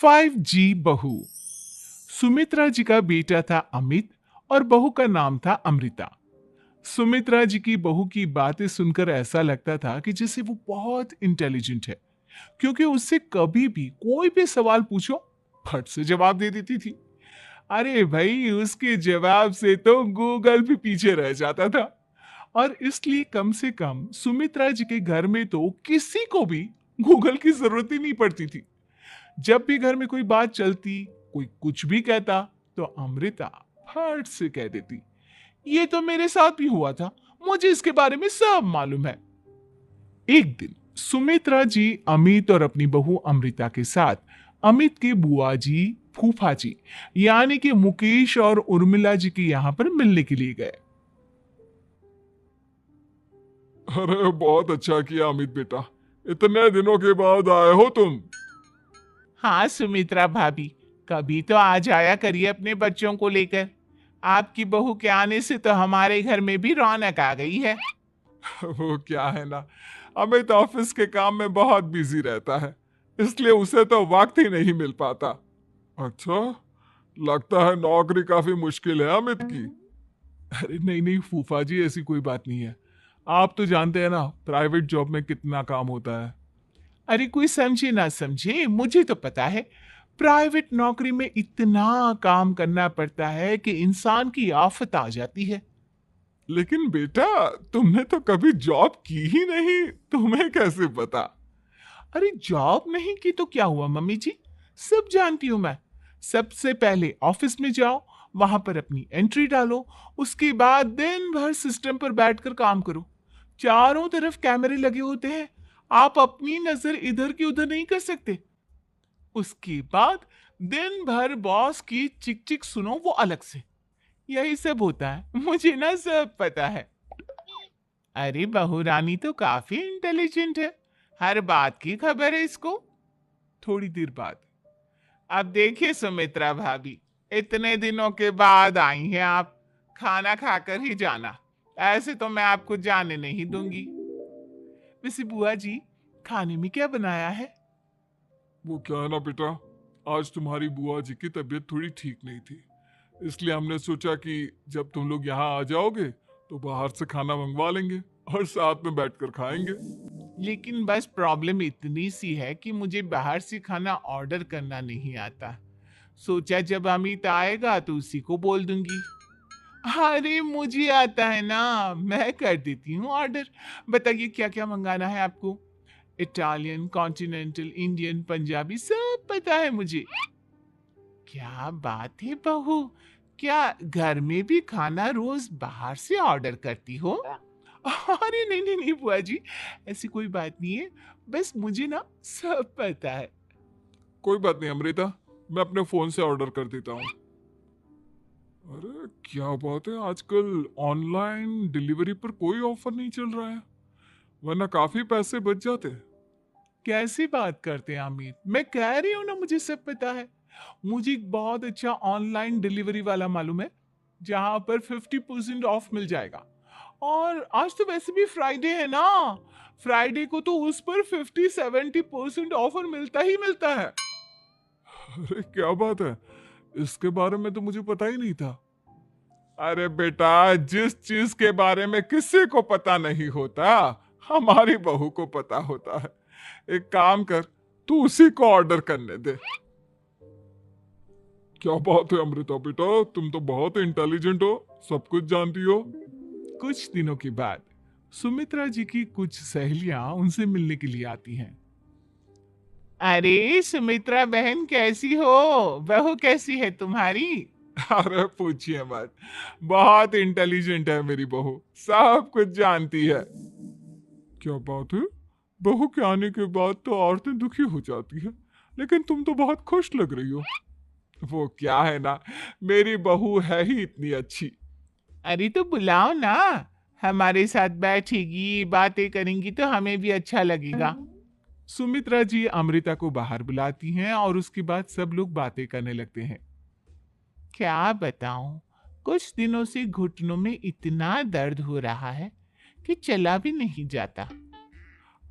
5G बहू। सुमित्रा जी का बेटा था अमित और बहू का नाम था अमृता। सुमित्रा जी की बहू की बातें सुनकर ऐसा लगता था कि जैसे वो बहुत इंटेलिजेंट है, क्योंकि उससे कभी भी कोई भी सवाल पूछो फट से जवाब दे देती थी। अरे भाई, उसके जवाब से तो गूगल भी पीछे रह जाता था। और इसलिए कम से कम सुमित्रा जी के घर में तो किसी को भी गूगल की जरूरत ही नहीं पड़ती थी। जब भी घर में कोई बात चलती, कोई कुछ भी कहता, तो अमृता फट से कह देती, ये तो मेरे साथ भी हुआ था, मुझे इसके बारे में सब मालूम है। एक दिन सुमित्रा जी अमित और अपनी बहू अमृता के साथ अमित के बुआ जी, फूफा जी यानी कि मुकेश और उर्मिला जी के यहाँ पर मिलने के लिए गए। अरे बहुत अच्छा किया अमित बेटा, इतने दिनों के बाद आए हो तुम। हाँ सुमित्रा भाभी, कभी तो आ जाया करिए अपने बच्चों को लेकर। आपकी बहू के आने से तो हमारे घर में भी रौनक आ गई है। वो क्या है ना, अमित ऑफिस के काम में बहुत बिजी रहता है, इसलिए उसे तो वक्त ही नहीं मिल पाता। अच्छा, लगता है नौकरी काफी मुश्किल है अमित की। अरे नहीं नहीं फूफा जी, ऐसी कोई बात नहीं है। आप तो जानते हैं ना, प्राइवेट जॉब में कितना काम होता है। अरे कोई समझे ना समझे, मुझे तो पता है। प्राइवेट नौकरी में इतना काम करना पड़ता है कि इंसान की आफत आ जाती है। लेकिन बेटा, तुमने तो कभी जॉब की ही नहीं, तुम्हें कैसे पता? अरे जॉब नहीं की तो क्या हुआ मम्मी जी, सब जानती हूं मैं। सबसे पहले ऑफिस में जाओ, वहां पर अपनी एंट्री डालो, उसके बाद दिन भर सिस्टम पर बैठकर काम करो। चारों तरफ कैमरे लगे होते हैं, आप अपनी नजर इधर की उधर नहीं कर सकते। उसके बाद दिन भर बॉस की चिक चिक सुनो, वो अलग से। यही सब होता है, मुझे ना सब पता है। अरे बहू रानी तो काफी इंटेलिजेंट है, हर बात की खबर है इसको। थोड़ी देर बाद, अब देखिए सुमित्रा भाभी, इतने दिनों के बाद आई हैं आप, खाना खाकर ही जाना, ऐसे तो मैं आपको जाने नहीं दूंगी। वैसे बुआ जी, खाने में क्या बनाया है? वो क्या है ना बेटा, आज तुम्हारी बुआ जी की तबीयत थोड़ी ठीक नहीं थी, इसलिए हमने सोचा कि जब तुम लोग यहाँ आ जाओगे तो बाहर से खाना मंगवा लेंगे और साथ में बैठकर खाएंगे। लेकिन बस प्रॉब्लम इतनी सी है कि मुझे बाहर से खाना ऑर्डर करना नहीं आता। सोचा जब अमित आएगा तो उसी को बोल दूंगी। अरे मुझे आता है ना, मैं कर देती हूँ ऑर्डर। बताइए क्या क्या मंगाना है आपको? इटालियन, कॉन्टिनेंटल, इंडियन, पंजाबी, सब पता है मुझे। क्या बात है बहू, क्या घर में भी खाना रोज बाहर से ऑर्डर करती हो? अरे नहीं नहीं नहीं बुआ जी, ऐसी कोई बात नहीं है, बस मुझे ना सब पता है। कोई बात नहीं अमृता, मैं अपने फोन से ऑर्डर कर देता हूँ। अरे क्या बात है, आजकल ऑनलाइन डिलीवरी पर कोई ऑफर नहीं चल रहा है, वरना काफी पैसे बच जाते। कैसी बात करते हैं अमित, मैं कह रही हूँ ना मुझे सब पता है। मुझे एक बहुत अच्छा ऑनलाइन डिलीवरी वाला मालूम है, जहां पर 50% ऑफ मिल जाएगा। और आज तो वैसे भी फ्राइडे है ना, फ्राइडे को तो उस पर 50-70% ऑफर मिलता ही मिलता है। अरे क्या बात है, इसके बारे में तो मुझे पता ही नहीं था। अरे बेटा, जिस चीज के बारे में किसी को पता नहीं होता, हमारी बहू को पता होता है। एक काम कर, तू उसी को ऑर्डर करने दे। क्या बात है अमृता बेटा, तुम तो बहुत इंटेलिजेंट हो, सब कुछ जानती हो। कुछ दिनों के बाद सुमित्रा जी की कुछ सहेलियां उनसे मिलने के लिए आती हैं। अरे सुमित्रा बहन कैसी हो, बहू कैसी है तुम्हारी? अरे पूछिए मत, बहुत इंटेलिजेंट है मेरी बहू, सब कुछ जानती है। क्या बात है, बहू के आने के बाद तो औरतें दुखी हो जाती है, लेकिन तुम तो बहुत खुश लग रही हो। वो क्या है ना, मेरी बहू है ही इतनी अच्छी। अरे तो बुलाओ ना, हमारे साथ बैठेगी, बातें करेंगी तो हमें भी अच्छा लगेगा। सुमित्रा जी अमृता को बाहर बुलाती हैं और उसके बाद सब लोग बातें करने लगते हैं। क्या बताऊं, कुछ दिनों से घुटनों में इतना दर्द हो रहा है कि चला भी नहीं जाता।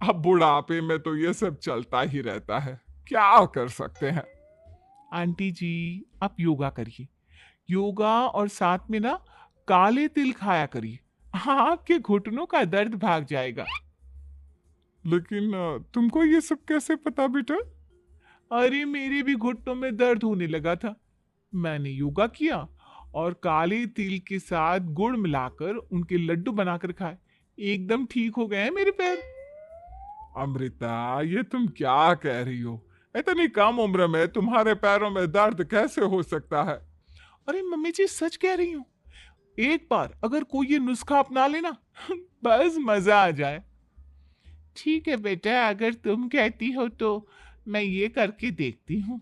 अब बुढ़ापे में तो ये सब चलता ही रहता है, क्या कर सकते हैं। आंटी जी, आप योगा करिए। योगा और साथ में ना काले तिल खाया करिए। आपके घुटनों का दर्द भाग जाएगा। लेकिन तुमको ये सब कैसे पता बेटा? अरे मेरे भी घुटनों में दर्द होने लगा था। मैंने योगा किया और काले तिल के साथ गुड़ मिलाकर उनके लड्डू बनाकर खाए। एकदम ठीक हो गए हैं मेरे पैर। अमृता, ये तुम क्या कह रही हो? इतनी कम उम्र में तुम्हारे पैरों में दर्द कैसे हो सकता है? अरे मम्मी जी, सच कह रही हूँ। एक बार अगर कोई ये नुस्खा अपना लेना बस मजा आ जाए। ठीक है बेटा, अगर तुम कहती हो तो मैं ये करके देखती हूँ।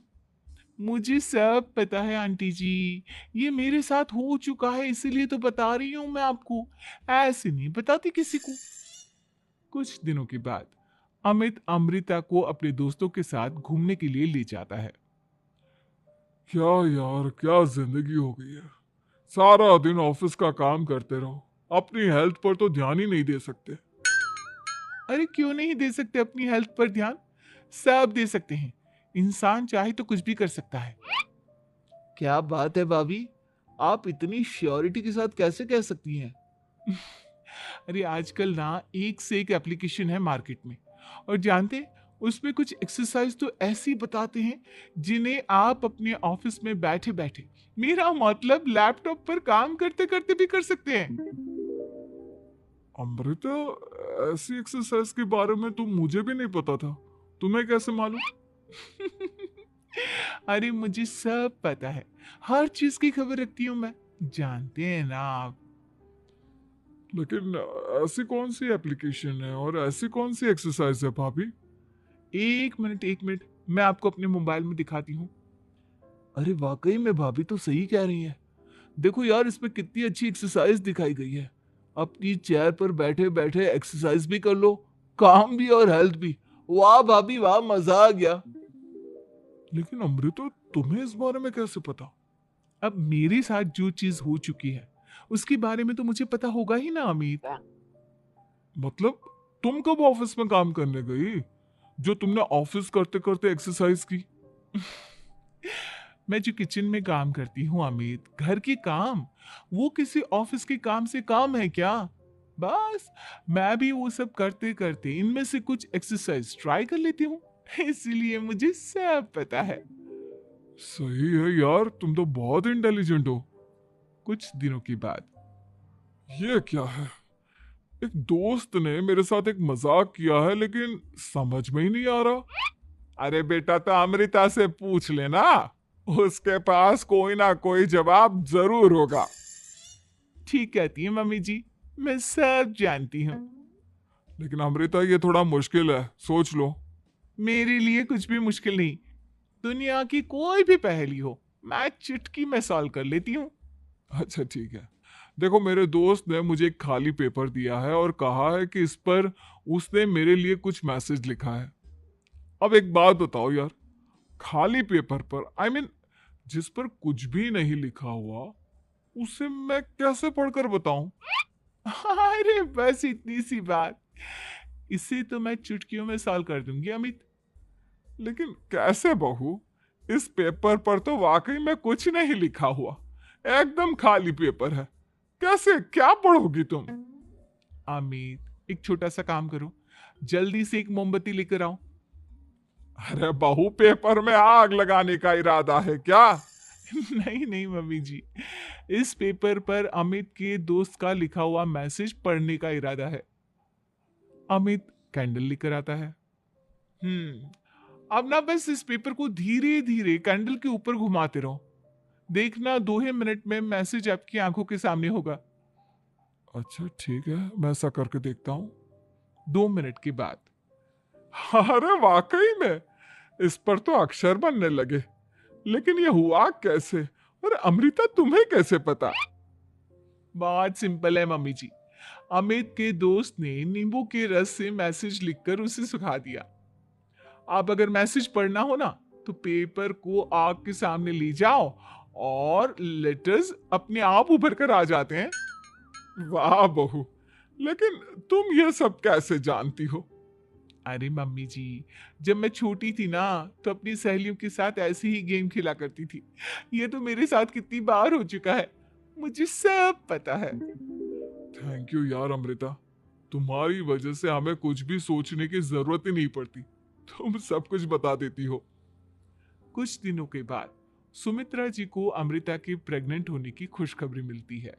मुझे सब पता है आंटी जी, ये मेरे साथ हो चुका है, इसीलिए तो बता रही हूँ मैं आपको। ऐसे नहीं बताती किसी को। कुछ दिनों के बाद अमित अमृता को अपने दोस्तों के साथ घूमने के लिए ले जाता है। क्या यार, क्या जिंदगी हो गई है। सारा दिन ऑफिस का काम करते रहो, अपनी हेल्थ पर तो ध्यान ही नहीं दे सकते। अरे क्यों नहीं दे सकते अपनी हेल्थ पर ध्यान? सब दे सकते हैं। इंसान चाहे तो कुछ भी कर सकता है। क्या बात है भाभी, आप इतनी श्योरिटी के साथ कैसे कह सकती हैं? अरे आजकल ना एक से एक एप्लीकेशन है मार्केट में, और जानते हैं, उसमें कुछ एक्सरसाइज तो ऐसी बताते हैं जिन्हें आप अपने ऑफिस में बैठे बैठे, मेरा मतलब लैपटॉप पर काम करते करते भी कर सकते हैं। अमृता, ऐसी एक्सरसाइज के बारे में तो मुझे भी नहीं पता था। तुम्हें कैसे मालूम? अरे मुझे सब पता है, हर चीज की खबर रखती हूँ मैं, जानते हैं ना आप। लेकिन ऐसी कौन सी एप्लीकेशन है और ऐसी कौन सी एक्सरसाइज है भाभी? एक मिनट एक मिनट, मैं आपको अपने मोबाइल में दिखाती हूँ। अरे वाकई में भाभी तो सही कह रही है। देखो यार, इसमें कितनी अच्छी एक्सरसाइज दिखाई गई है। अपनी चेयर पर बैठे बैठे एक्सरसाइज भी कर लो, काम भी और हेल्थ भी। वाह भाभी वाह, मजा आ गया। लेकिन अमृता, तुम्हें इस बारे में कैसे पता? अब मेरे साथ जो चीज हो चुकी है उसके बारे में तो मुझे पता होगा ही ना अमित। मतलब तुम कब ऑफिस में काम करने गई जो तुमने ऑफिस करते करते एक्सरसाइज की? मैं जो किचन में काम करती हूँ अमित, घर के काम, वो किसी ऑफिस के काम से काम है क्या? बस मैं भी वो सब करते करते इनमें से कुछ एक्सरसाइज ट्राई कर लेती हूँ, इसीलिए मुझे सब पता है। सही है यार, तुम तो बहुत इंटेलिजेंट हो। कुछ दिनों के बाद ये क्या है? एक दोस्त ने मेरे साथ एक मजाक किया है, लेकिन समझ में ही नहीं आ रहा। अरे बेटा, तो अमृता से पूछ लेना, उसके पास कोई ना कोई जवाब जरूर होगा। ठीक कहती है मम्मी जी, मैं सब जानती हूँ। लेकिन अमृता, ये थोड़ा मुश्किल है, सोच लो। मेरे लिए कुछ भी मुश्किल नहीं। दुनिया की कोई भी पहेली हो, मैं चुटकी में सॉल्व कर लेती हूँ। अच्छा ठीक है। देखो, मेरे दोस्त ने मुझे एक खाली पेपर दिया है और कहा है कि इस पर उसने मेरे लिए कुछ मैसेज लिखा है। अब एक बात बताओ यार, खाली पेपर पर, आई मीन जिस पर कुछ भी नहीं लिखा हुआ, उसे मैं कैसे पढ़कर बताऊं? अरे बस इतनी सी बात, इसे तो मैं चुटकियों में सॉल्व कर दूंगी अमित। लेकिन कैसे बहू? इस पेपर पर तो वाकई में कुछ नहीं लिखा हुआ, एकदम खाली पेपर है। कैसे, क्या पढ़ोगी तुम? अमित, एक छोटा सा काम करो, जल्दी से एक मोमबत्ती लेकर आओ। अरे बहू, पेपर में आग लगाने का इरादा है क्या? नहीं नहीं मम्मी जी, इस पेपर पर अमित के दोस्त का लिखा हुआ मैसेज पढ़ने का इरादा है। अमित कैंडल लेकर आता है। अब ना बस इस पेपर को धीरे धीरे कैंडल के ऊपर घुमाते रहो, देखना 2 ही मिनट में मैसेज आपकी आंखों के सामने होगा। अच्छा ठीक है, मैं ऐसा करके देखता हूँ। 2 मिनट के बाद अरे वाकई में इस पर तो अक्षर बनने लगे। लेकिन ये हुआ कैसे? और अमृता, तुम्हें कैसे पता? बहुत सिंपल है मम्मी जी। अमित के दोस्त ने नींबू के रस से मैसेज लिखकर उसे सुखा दिया। अब अगर मैसेज पढ़ना हो ना, तो पेपर को आग के सामने ले जाओ और लेटर्स अपने आप उभर कर आ जाते हैं। वाह बहू, लेकिन तुम ये सब कैसे जानती हो? अरे मम्मी जी, जब मैं छोटी थी ना तो अपनी सहेलियों के साथ ऐसे ही गेम खेला करती थी। ये तो मेरे साथ कितनी बार हो चुका है, मुझे सब पता है। थैंक यू यार अमृता, तुम्हारी वजह से हमें कुछ भी सोचने की जरूरत ही नहीं पड़ती, तुम सब कुछ बता देती हो। कुछ दिनों के बाद सुमित्रा जी को अमृता के प्रेग्नेंट होने की खुशखबरी मिलती है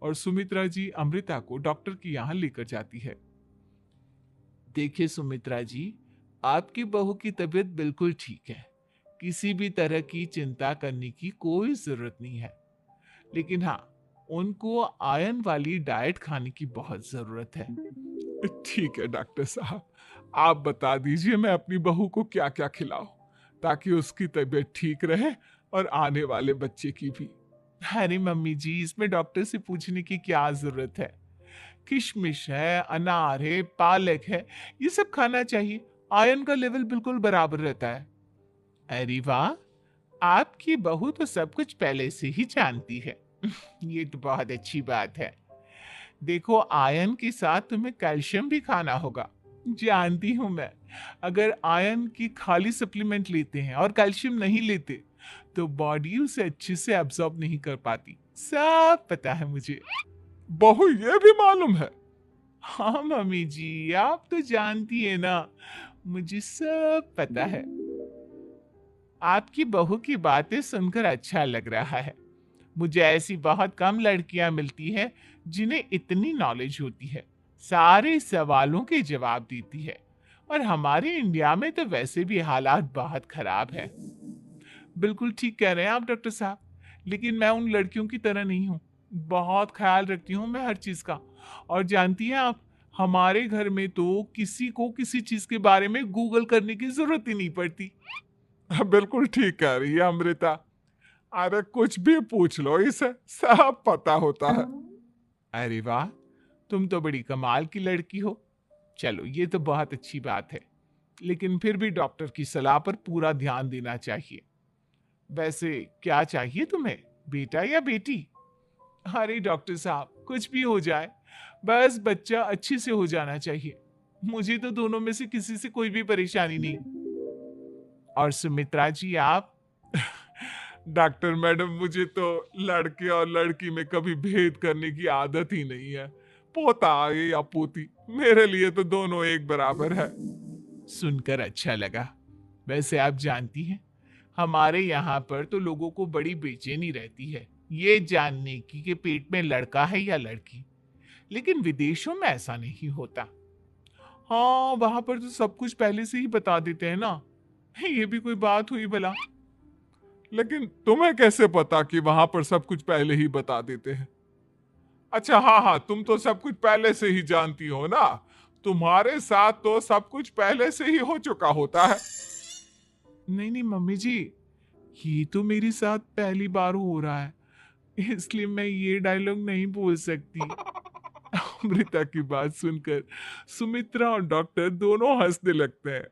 और सुमित्रा जी अमृता को डॉक्टर के यहाँ लेकर जाती है। देखिए सुमित्रा जी, आपकी बहू की तबीयत बिल्कुल ठीक है, किसी भी तरह की चिंता करने की कोई जरूरत नहीं है। लेकिन हाँ, उनको आयरन वाली डाइट खाने की बहुत जरूरत है। ठीक है डॉक्टर साहब, आप बता दीजिए मैं अपनी बहू को क्या क्या खिलाऊं ताकि उसकी तबीयत ठीक रहे और आने वाले बच्चे की भी। अरे मम्मी जी, इसमें डॉक्टर से पूछने की क्या जरूरत है। किशमिश है, अनार है, पालक है, ये सब खाना चाहिए। आयरन का लेवल बिल्कुल बराबर रहता है। अरे वाह, आपकी बहू तो सब कुछ पहले से ही जानती है। ये तो बहुत अच्छी बात है। देखो, आयरन के साथ तुम्हें कैल्शियम भी खाना होगा। जानती हूं मैं, अगर आयरन की खाली सप्लीमेंट लेते हैं और कैल्शियम नहीं लेते तो बॉडी उसे अच्छे से एब्जॉर्ब नहीं कर पाती। सब पता है मुझे। बहू ये भी मालूम है? हाँ मम्मी जी, आप तो जानती है ना, मुझे सब पता है। आपकी बहू की बातें सुनकर अच्छा लग रहा है। मुझे ऐसी बहुत कम लड़कियां मिलती हैं जिन्हें इतनी नॉलेज होती है, सारे सवालों के जवाब देती है। और हमारे इंडिया में तो वैसे भी हालात बहुत खराब है। बिल्कुल ठीक कह रहे हैं आप डॉक्टर साहब, लेकिन मैं उन लड़कियों की तरह नहीं हूँ। बहुत ख्याल रखती हूँ मैं हर चीज का। और जानती हैं आप, हमारे घर में तो किसी को किसी चीज के बारे में गूगल करने की जरूरत ही नहीं पड़ती। बिल्कुल ठीक कह रही है अमृता, अरे कुछ भी पूछ लो इसे, सब पता होता है। अरे वाह, तुम तो बड़ी कमाल की लड़की हो। चलो, ये तो बहुत अच्छी बात है, लेकिन फिर भी डॉक्टर की सलाह पर पूरा ध्यान देना चाहिए। वैसे क्या चाहिए तुम्हें, बेटा या बेटी? अरे डॉक्टर साहब, कुछ भी हो जाए, बस बच्चा अच्छे से हो जाना चाहिए। मुझे तो दोनों में से किसी से कोई भी परेशानी नहीं। और सुमित्रा जी, आप? डॉक्टर मैडम, मुझे तो लड़के और लड़की में कभी भेद करने की आदत ही नहीं है। पोता आए या पोती, मेरे लिए तो दोनों एक बराबर है। सुनकर अच्छा लगा। वैसे आप जानती हैं, हमारे यहाँ पर तो लोगों को बड़ी बेचैनी रहती है ये जानने की कि पेट में लड़का है या लड़की। लेकिन विदेशों में ऐसा नहीं होता। हाँ, वहां पर तो सब कुछ पहले से ही बता देते हैं ना। ये भी कोई बात हुई भला? लेकिन तुम्हें कैसे पता कि वहां पर सब कुछ पहले ही बता देते हैं? अच्छा हाँ हाँ, तुम तो सब कुछ पहले से ही जानती हो ना, तुम्हारे साथ तो सब कुछ पहले से ही हो चुका होता है। नहीं नहीं मम्मी जी, ये तो मेरे साथ पहली बार हो रहा है, इसलिए मैं ये डायलॉग नहीं बोल सकती। अमृता की बात सुनकर सुमित्रा और डॉक्टर दोनों हंसने लगते हैं।